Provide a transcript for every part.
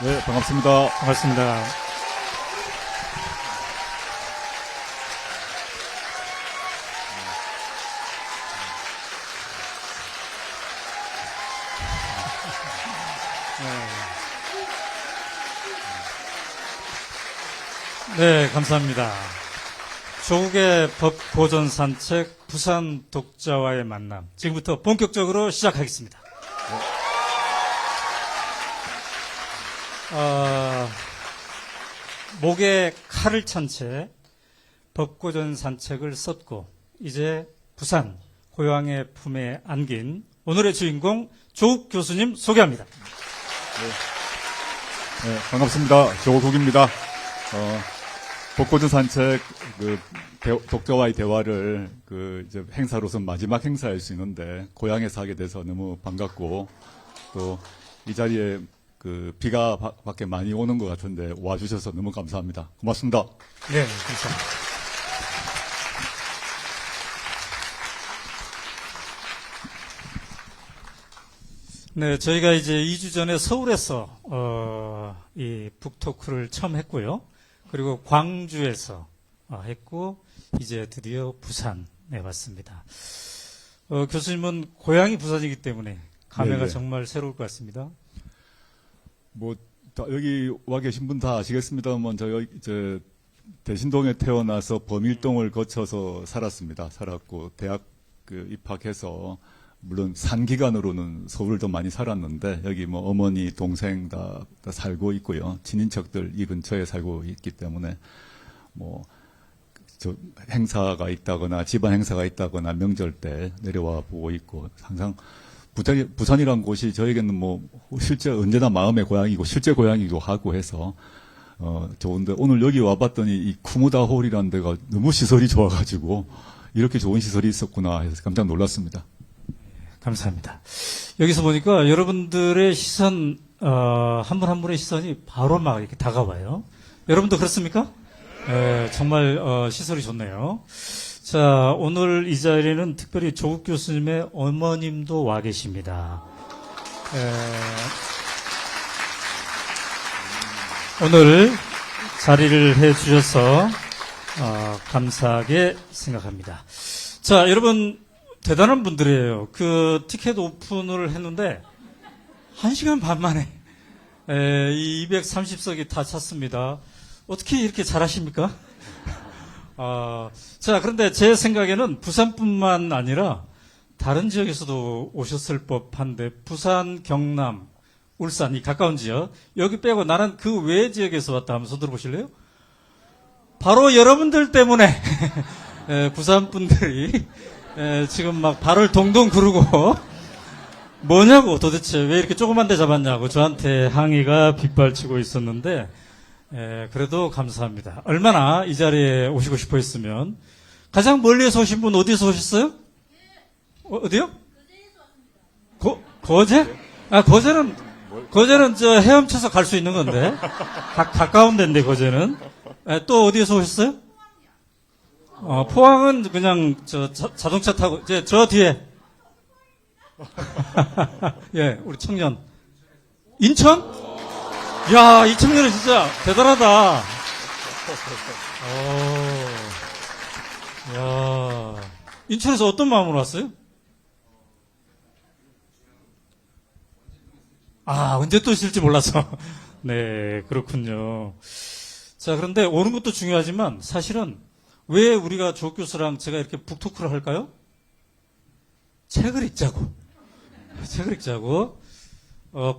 네, 반갑습니다. 반갑습니다. 네, 감사합니다. 조국의 법고전 산책 부산 독자와의 만남. 지금부터 본격적으로 시작하겠습니다. 목에 칼을 찬 채 법고전 산책을 썼고 이제 부산 고향의 품에 안긴 오늘의 주인공 조국 교수님 소개합니다. 네, 반갑습니다. 조국입니다. 법고전 산책, 독자와의 대화를, 이제 행사로서 마지막 행사일 수 있는데, 고향에서 하게 돼서 너무 반갑고, 또, 이 자리에 비가 밖에 많이 오는 것 같은데, 와주셔서 너무 감사합니다. 고맙습니다. 네, 감사합니다. 네, 저희가 이제 2주 전에 서울에서, 이 북토크를 처음 했고요. 그리고 광주에서 했고, 이제 드디어 부산에 왔습니다. 교수님은 고향이 부산이기 때문에 감회가 네. 정말 새로울 것 같습니다. 여기 와 계신 분 다 아시겠습니다만, 대신동에 태어나서 범일동을 거쳐서 살았고, 대학 입학해서, 물론 산기간으로는 서울을 더 많이 살았는데, 여기 어머니, 동생 다 살고 있고요. 친인척들 이 근처에 살고 있기 때문에, 행사가 있다거나, 집안 행사가 있다거나, 명절 때 내려와 보고 있고, 항상 부산이란 곳이 저에게는 실제 언제나 마음의 고향이고, 실제 고향이기도 하고 해서, 좋은데, 오늘 여기 와봤더니 이 쿠무다 홀이라는 데가 너무 시설이 좋아가지고, 이렇게 좋은 시설이 있었구나 해서 깜짝 놀랐습니다. 감사합니다. 여기서 보니까 여러분들의 시선, 한 분 한 분의 시선이 바로 막 이렇게 다가와요. 여러분도 그렇습니까? 정말, 시설이 좋네요. 자, 오늘 이 자리에는 특별히 조국 교수님의 어머님도 와 계십니다. 오늘 자리를 해 주셔서, 감사하게 생각합니다. 자, 여러분, 대단한 분들이에요. 티켓 오픈을 했는데, 1시간 반 만에, 이 230석이 다 찼습니다. 어떻게 이렇게 잘하십니까? 자, 그런데 제 생각에는 부산뿐만 아니라, 다른 지역에서도 오셨을 법한데, 부산, 경남, 울산, 이 가까운 지역, 여기 빼고 나는 그 외 지역에서 왔다 하면 손 들어보실래요? 바로 여러분들 때문에, 부산 분들이, 지금 막 발을 동동 구르고 뭐냐고 도대체 왜 이렇게 조그만 데 잡았냐고 저한테 항의가 빗발치고 있었는데 그래도 감사합니다. 얼마나 이 자리에 오시고 싶어 했으면. 가장 멀리에서 오신 분 어디서 오셨어요? 어디요? 거제? 거제는 저 헤엄쳐서 갈 수 있는 건데 가까운 데인데 거제는. 또 어디에서 오셨어요? 포항은 그냥 자동차 타고 저 뒤에 예, 우리 청년 인천? 야, 이 청년은 진짜 대단하다. 야, 인천에서 어떤 마음으로 왔어요? 언제 또 있을지 몰라서. 네, 그렇군요. 자, 그런데 오는 것도 중요하지만 사실은 왜 우리가 조국 교수랑 제가 이렇게 북토크를 할까요? 책을 읽자고.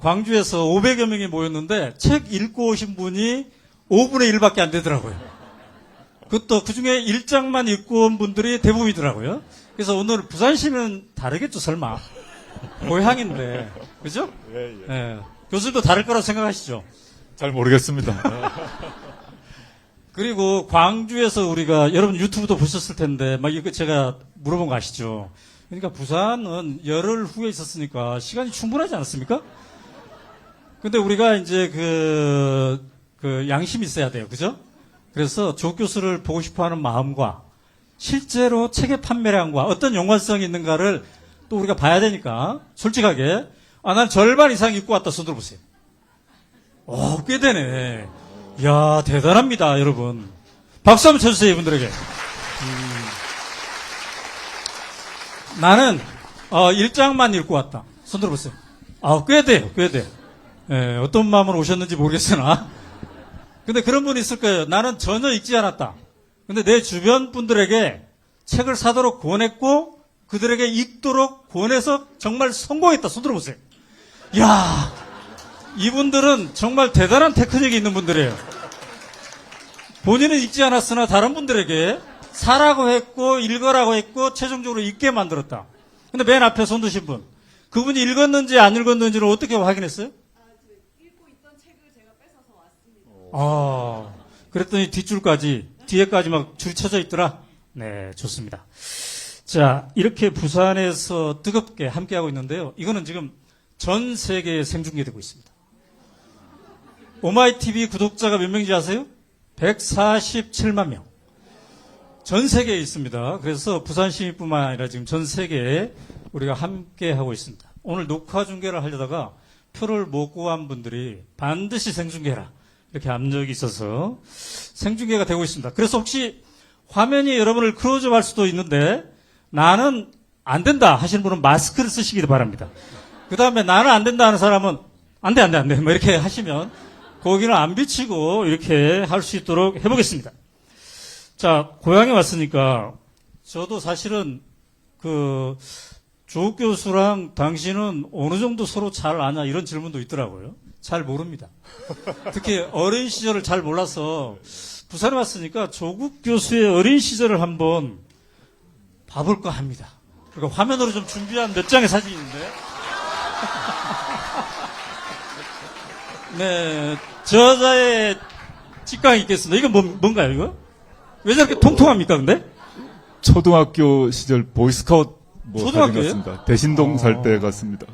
광주에서 500여 명이 모였는데 책 읽고 오신 분이 5분의 1밖에 안 되더라고요. 그것도 그 중에 1장만 읽고 온 분들이 대부분이더라고요. 그래서 오늘 부산시는 다르겠죠, 설마. 고향인데. 그죠? 예. 교수도 다를 거라고 생각하시죠? 잘 모르겠습니다. 그리고 광주에서 우리가 여러분 유튜브도 보셨을 텐데 막 이거 제가 물어본 거 아시죠? 그러니까 부산은 열흘 후에 있었으니까 시간이 충분하지 않았습니까? 근데 우리가 이제 양심이 있어야 돼요. 그죠? 그래서 조 교수를 보고 싶어 하는 마음과 실제로 책의 판매량과 어떤 연관성이 있는가를 또 우리가 봐야 되니까 솔직하게 난 절반 이상 읽고 왔다 손 들어보세요. 꽤 되네. 이야, 대단합니다, 여러분. 박수 한번 쳐주세요, 이분들에게. 나는, 1장만 읽고 왔다. 손 들어보세요. 꽤 돼요, 꽤 돼. 예, 어떤 마음으로 오셨는지 모르겠으나. 근데 그런 분이 있을 거예요. 나는 전혀 읽지 않았다. 근데 내 주변 분들에게 책을 사도록 권했고, 그들에게 읽도록 권해서 정말 성공했다. 손 들어보세요. 이야, 이분들은 정말 대단한 테크닉이 있는 분들이에요. 본인은 읽지 않았으나 다른 분들에게 사라고 했고, 읽으라고 했고, 최종적으로 읽게 만들었다. 근데 맨 앞에 손 드신 분. 그분이 읽었는지 안 읽었는지를 어떻게 확인했어요? 읽고 있던 책을 제가 뺏어서 왔습니다. 그랬더니 뒷줄까지, 뒤에까지 막 줄이 쳐져 있더라? 네, 좋습니다. 자, 이렇게 부산에서 뜨겁게 함께하고 있는데요. 이거는 지금 전 세계에 생중계되고 있습니다. 오마이TV 구독자가 몇 명인지 아세요? 147만 명. 전 세계에 있습니다. 그래서 부산 시민뿐만 아니라 지금 전 세계에 우리가 함께하고 있습니다. 오늘 녹화 중계를 하려다가 표를 못 구한 분들이 반드시 생중계해라. 이렇게 압력이 있어서 생중계가 되고 있습니다. 그래서 혹시 화면이 여러분을 클로즈업 할 수도 있는데 나는 안 된다 하시는 분은 마스크를 쓰시기 바랍니다. 그 다음에 나는 안 된다 하는 사람은 안 돼. 뭐 이렇게 하시면 거기는 안 비치고 이렇게 할 수 있도록 해보겠습니다. 자, 고향에 왔으니까 저도 사실은 조욱 교수랑 당신은 어느 정도 서로 잘 아냐 이런 질문도 있더라고요. 잘 모릅니다. 특히 어린 시절을 잘 몰라서 부산에 왔으니까 조국 교수의 어린 시절을 한번 봐볼까 합니다. 그러니까 화면으로 좀 준비한 몇 장의 사진이 있는데. 네, 저 여자의 직강이 있겠습니다. 이건 뭔가요, 이거? 왜 저렇게 통통합니까, 근데? 초등학교 시절 보이스카우트 초등학교예요? 사진 같습니다. 대신동 살 때 같습니다.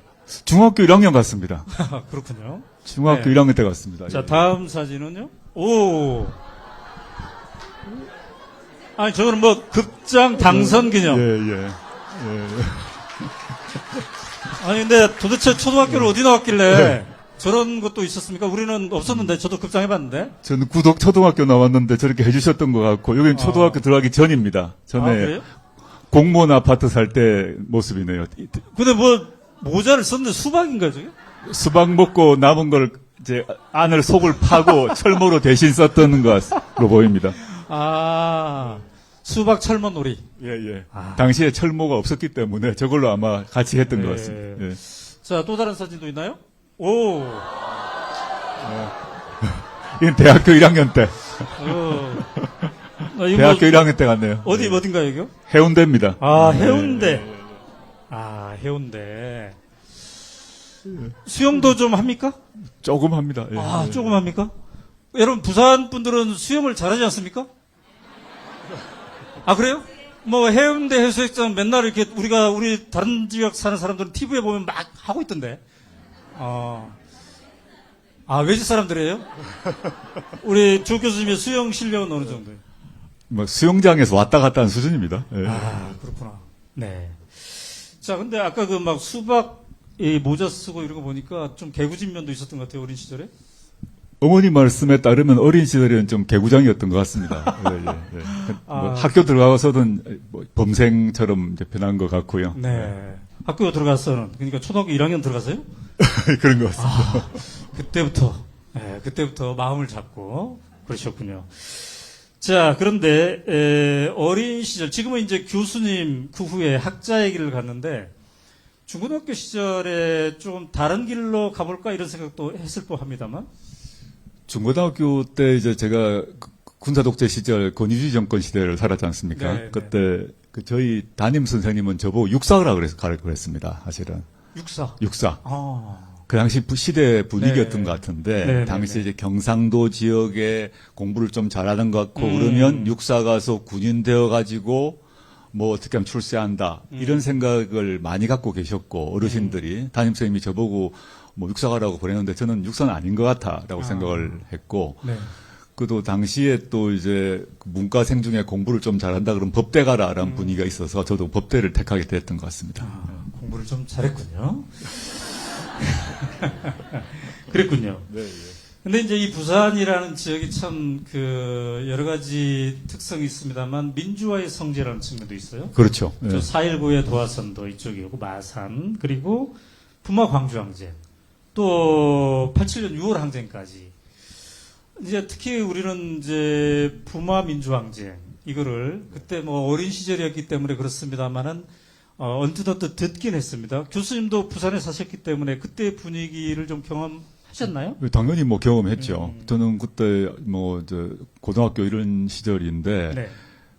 중학교 1학년 같습니다. 그렇군요. 중학교 네. 1학년 때 같습니다. 자, 예. 다음 사진은요? 아니, 저거는 뭐, 극장 당선 기념. 예. 아니, 근데 도대체 초등학교를 어디 나왔길래 네. 저런 것도 있었습니까? 우리는 없었는데, 저도 극장 해봤는데. 저는 초등학교 나왔는데 저렇게 해주셨던 것 같고, 여기는 초등학교 들어가기 전입니다. 전에 그래요? 공무원 아파트 살 때 모습이네요. 근데 뭐, 모자를 썼는데 수박인가요, 저게? 수박 먹고 남은 걸 이제 안을 속을 파고 철모로 대신 썼던 것으로 보입니다. 수박 철모 놀이. 예. 아. 당시에 철모가 없었기 때문에 저걸로 아마 같이 했던 네. 것 같습니다. 예. 자, 또 다른 사진도 있나요? 이건 대학교 1학년 때. 이거 대학교 1학년 때 같네요. 어딘가요, 이거? 해운대입니다. 해운대. 해운대. 수영도 좀 합니까? 조금 합니다. 예. 조금 합니까? 여러분, 부산 분들은 수영을 잘하지 않습니까? 그래요? 뭐, 해운대 해수욕장 맨날 이렇게 우리 다른 지역 사는 사람들은 TV에 보면 막 하고 있던데. 외지 사람들이에요? 우리 조 교수님의 수영 실력은 어느 정도예요? 뭐 수영장에서 왔다 갔다 하는 수준입니다. 예. 그렇구나. 네. 자, 근데 아까 수박 모자 쓰고 이런 거 보니까 좀 개구진 면도 있었던 것 같아요, 어린 시절에? 어머니 말씀에 따르면 어린 시절에는 좀 개구장이었던 것 같습니다. 예. 뭐 학교 들어가서는 뭐 범생처럼 이제 변한 것 같고요. 네. 학교 들어가서는, 그러니까 초등학교 1학년 들어가서요? 그런 것 같습니다. 그때부터 마음을 잡고 그러셨군요. 자, 그런데 어린 시절, 지금은 이제 교수님 그 후에 학자 얘기를 갔는데 중고등학교 시절에 좀 다른 길로 가볼까 이런 생각도 했을 법합니다만. 중고등학교 때 이제 제가 군사 독재 시절 권위주의 정권 시대를 살았지 않습니까? 네, 그때 저희 담임 선생님은 저보고 육사라 그랬습니다. 사실은 육사. 그 당시 시대 분위기였던 네. 것 같은데 네, 당시 네. 이제 경상도 지역에 공부를 좀 잘하는 것 같고 그러면 육사 가서 군인 되어 가지고 뭐 어떻게 하면 출세한다 이런 생각을 많이 갖고 계셨고 어르신들이 담임 선생님이 저보고 뭐 육사 가라고 보냈는데 저는 육사는 아닌 것 같아라고 생각을 했고 네. 그도 당시에 또 이제 문과생 중에 공부를 좀 잘한다 그러면 법대 가라라는 분위기가 있어서 저도 법대를 택하게 됐던 것 같습니다. 공부를 좀 잘했군요. 그랬군요. 네, 예. 근데 이제 이 부산이라는 지역이 참 그 여러 가지 특성이 있습니다만 민주화의 성지라는 측면도 있어요. 그렇죠. 예. 4.19의 도화선도 이쪽이고 마산 그리고 부마 광주항쟁 또 87년 6월 항쟁까지 이제 특히 우리는 이제 부마 민주항쟁 이거를 그때 뭐 어린 시절이었기 때문에 그렇습니다만은 언뜻 듣긴 했습니다. 교수님도 부산에 사셨기 때문에 그때 분위기를 좀 경험하셨나요? 당연히 뭐 경험했죠. 저는 그때 뭐 고등학교 이런 시절인데 네.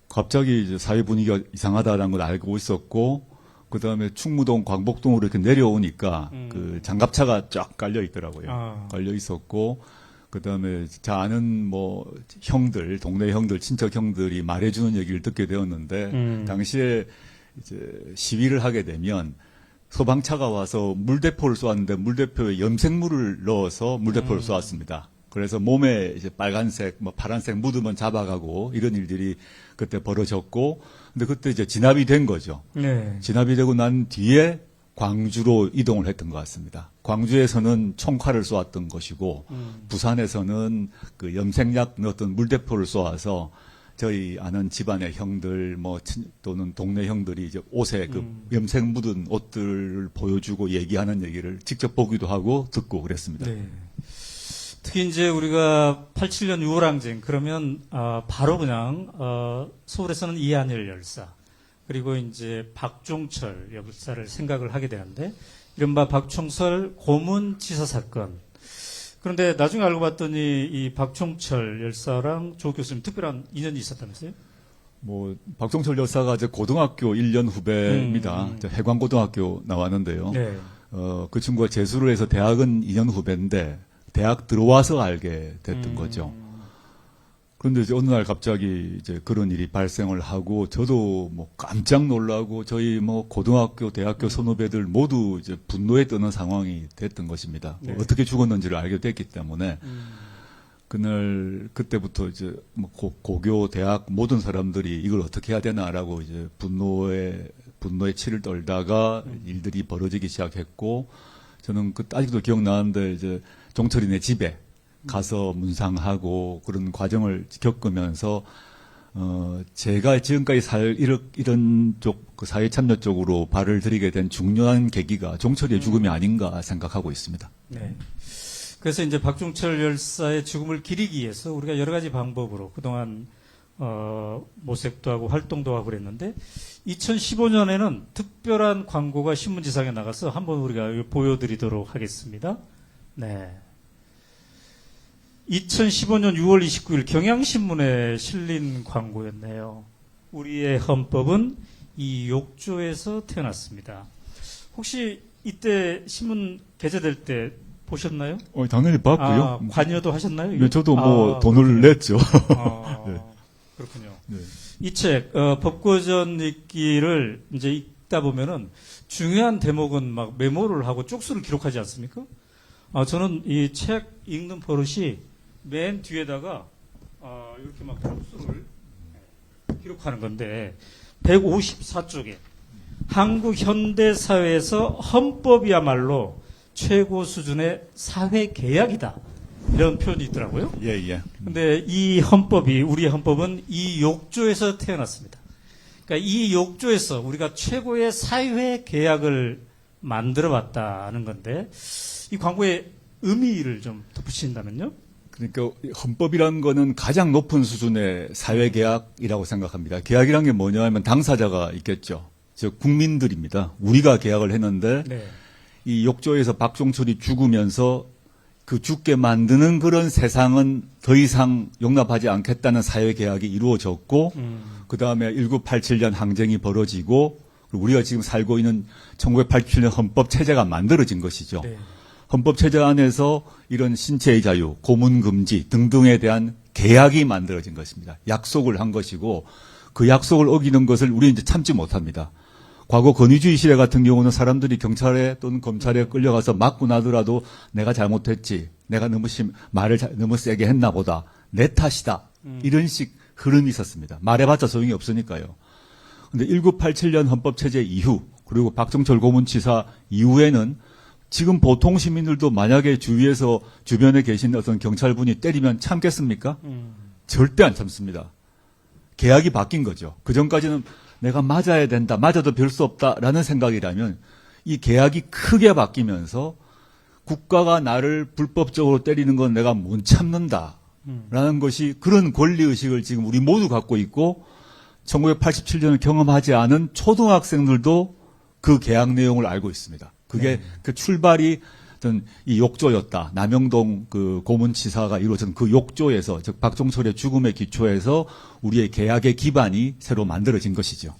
갑자기 이제 사회 분위기가 이상하다라는 걸 알고 있었고, 그 다음에 충무동, 광복동으로 이렇게 내려오니까 그 장갑차가 쫙 깔려 있더라고요. 깔려 있었고, 그 다음에 제 아는 뭐 형들, 동네 형들, 친척 형들이 말해주는 얘기를 듣게 되었는데, 당시에 이제 시위를 하게 되면 소방차가 와서 물대포를 쏘았는데 물대포에 염색물을 넣어서 물대포를 쏘았습니다. 그래서 몸에 이제 빨간색, 뭐 파란색 묻으면 잡아가고 이런 일들이 그때 벌어졌고, 근데 그때 이제 진압이 된 거죠. 네. 진압이 되고 난 뒤에 광주로 이동을 했던 것 같습니다. 광주에서는 총칼을 쏘았던 것이고, 부산에서는 그 염색약 넣었던 물대포를 쏘아서 저희 아는 집안의 형들, 뭐, 또는 동네 형들이 이제 옷에 그 염색 묻은 옷들을 보여주고 얘기하는 얘기를 직접 보기도 하고 듣고 그랬습니다. 네. 특히 이제 우리가 87년 6월 항쟁 그러면 바로 그냥 서울에서는 이한열 열사 그리고 이제 박종철 열사를 생각을 하게 되는데 이른바 박종철 고문치사 사건. 그런데 나중에 알고 봤더니 이 박종철 열사랑 조 교수님 특별한 인연이 있었다면서요? 뭐 박종철 열사가 이제 고등학교 1년 후배입니다. 이제 해광고등학교 나왔는데요. 네. 그 친구가 재수를 해서 대학은 2년 후배인데 대학 들어와서 알게 됐던 거죠. 그런데 이제 어느 날 갑자기 이제 그런 일이 발생을 하고 저도 뭐 깜짝 놀라고 저희 뭐 고등학교, 대학교 선후배들 모두 이제 분노에 떠는 상황이 됐던 것입니다. 네. 어떻게 죽었는지를 알게 됐기 때문에 그때부터 이제 뭐 고교, 대학 모든 사람들이 이걸 어떻게 해야 되나라고 이제 분노에 치를 떨다가 일들이 벌어지기 시작했고 저는 아직도 기억나는데 이제 종철이네 집에 가서 문상하고 그런 과정을 겪으면서 제가 지금까지 이런 쪽 그 사회 참여 쪽으로 발을 들이게 된 중요한 계기가 종철이의 죽음이 아닌가 생각하고 있습니다. 네. 그래서 이제 박종철 열사의 죽음을 기리기 위해서 우리가 여러 가지 방법으로 그동안 모색도 하고 활동도 하고 그랬는데 2015년에는 특별한 광고가 신문지상에 나가서 한번 우리가 보여드리도록 하겠습니다. 네. 2015년 6월 29일 경향신문에 실린 광고였네요. 우리의 헌법은 이 욕조에서 태어났습니다. 혹시 이때 신문 게재될 때 보셨나요? 당연히 봤고요. 관여도 하셨나요? 네, 저도 뭐 돈을 냈죠. 네. 그렇군요. 네. 이 책 법고전 읽기를 이제 읽다 보면은 중요한 대목은 막 메모를 하고 쪽수를 기록하지 않습니까? 저는 이 책 읽는 버릇이 맨 뒤에다가 이렇게 막 쪽수를 기록하는 건데 154쪽에 한국 현대 사회에서 헌법이야말로 최고 수준의 사회 계약이다. 이런 표현이 있더라고요. 예, 예. 근데 이 헌법이, 우리의 헌법은 이 욕조에서 태어났습니다. 그러니까 이 욕조에서 우리가 최고의 사회 계약을 만들어 봤다는 건데, 이 광고의 의미를 좀 덧붙인다면요? 그러니까 헌법이라는 거는 가장 높은 수준의 사회계약이라고 생각합니다. 계약이란 게 뭐냐 하면 당사자가 있겠죠. 즉 국민들입니다. 우리가 계약을 했는데 네. 이 욕조에서 박종철이 죽으면서 그 죽게 만드는 그런 세상은 더 이상 용납하지 않겠다는 사회계약이 이루어졌고 그 다음에 1987년 항쟁이 벌어지고 그리고 우리가 지금 살고 있는 1987년 헌법체제가 만들어진 것이죠. 네. 헌법체제 안에서 이런 신체의 자유, 고문금지 등등에 대한 계약이 만들어진 것입니다. 약속을 한 것이고 그 약속을 어기는 것을 우리는 이제 참지 못합니다. 과거 권위주의 시대 같은 경우는 사람들이 경찰에 또는 검찰에 끌려가서 맞고 나더라도 내가 잘못했지, 내가 말을 너무 세게 했나 보다, 내 탓이다. 이런 식 흐름이 있었습니다. 말해봤자 소용이 없으니까요. 근데 1987년 헌법체제 이후, 그리고 박종철 고문치사 이후에는 지금 보통 시민들도 만약에 주위에서 주변에 계신 어떤 경찰분이 때리면 참겠습니까? 절대 안 참습니다. 계약이 바뀐 거죠. 그 전까지는 내가 맞아야 된다, 맞아도 별 수 없다라는 생각이라면 이 계약이 크게 바뀌면서 국가가 나를 불법적으로 때리는 건 내가 못 참는다라는 것이 그런 권리의식을 지금 우리 모두 갖고 있고 1987년을 경험하지 않은 초등학생들도 그 계약 내용을 알고 있습니다. 그게 그 출발이 어떤 이 욕조였다. 남영동 그 고문치사가 이루어진 그 욕조에서 즉 박종철의 죽음의 기초에서 우리의 계약의 기반이 새로 만들어진 것이죠.